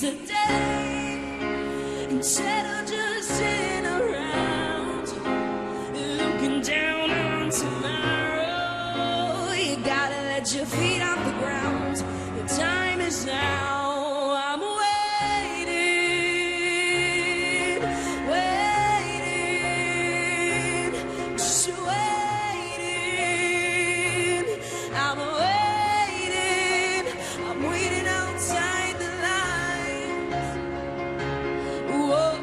today instead of just sitting around looking down on tomorrow. You gotta let your feet off the ground. The time is now. I'm waiting, waiting, just waiting. I'm waiting, I'm waiting outside the lines. Whoa,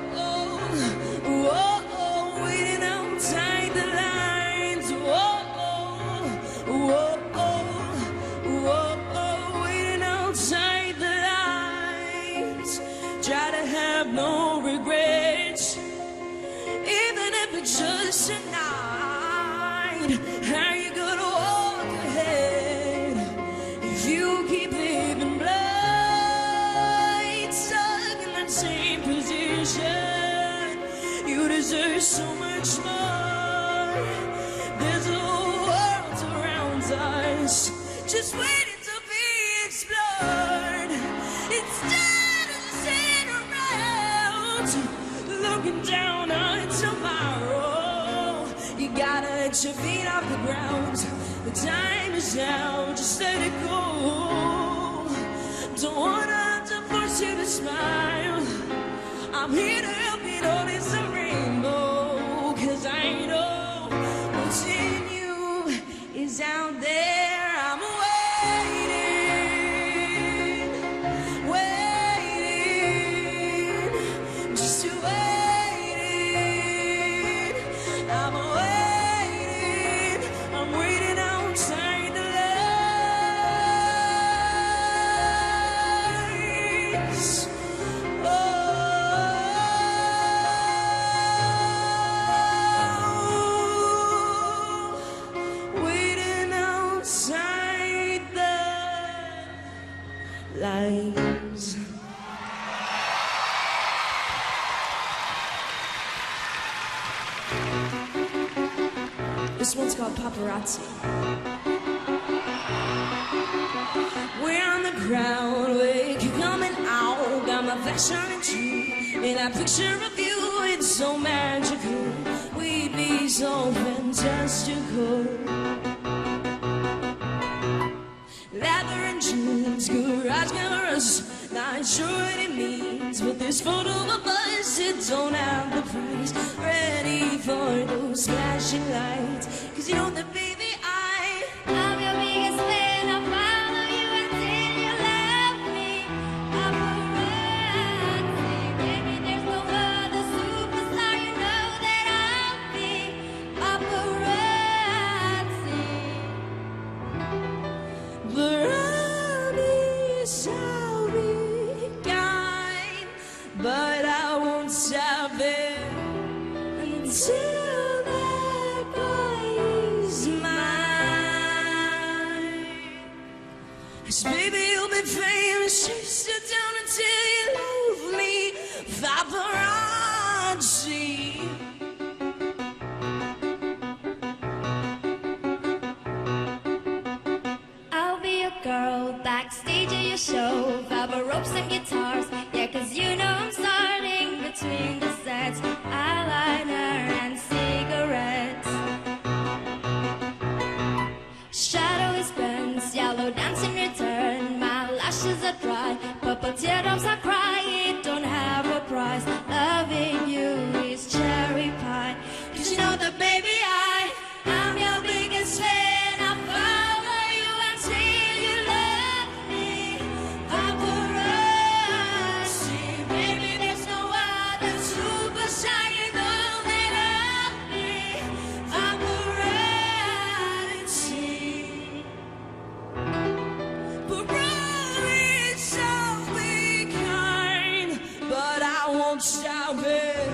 whoa, waiting outside the lines. Whoa, whoa, whoa, waiting outside the lines. Try to have no regrets, even if it's just a night. How you gonna walk ahead if you keep living blind, stuck in that same position? You deserve so much more. There's a whole world around us, just waiting to be explored. Instead of sitting around looking down on tomorrow, you gotta let your feet off the ground. The time is now, just let it go. Don't wanna have to force you to smile. I'm here to help you notice the rainbow, 'cause I know what's in you is out there. I'm waiting, waiting, just waiting. I'm waiting, I'm waiting outside the lights. Waiting outside the lights. This one's called Paparazzi. We're on the ground, wake you coming out. Got my fashion and you, and that picture of you, it's so magical. We'd be so fantastical. Leather and jeans, garage mirrors, not sure what it means, but this photo of us, it don't have the price. Ready for those flashing lights, 'cause you know that baby I'm your biggest fan. I'll follow you until you love me. Paparazzi, baby, there's no other superstar. You know that I'll be paparazzi. But I'll be kind, but I won't stop it until that boy is mine. 'Cause baby, you'll be famous, chase it down until you love me. Paparazzi. I'll be a girl backstage at your show, Faba ropes and guitars. Yeah, 'cause you know I'm starting between the sets, eyeliner and cigarettes. Shadow is bent, yellow dance in return. My lashes are dry, purple teardrops I cry. It don't have a price. Loving you is cherry pie. 'Cause you know that baby I'm your biggest fan. I'll follow you until you love me. Paparazzi, baby, there's no other superstar. You know that I'll be paparazzi. Paparazzi, so be kind, but I won't stop it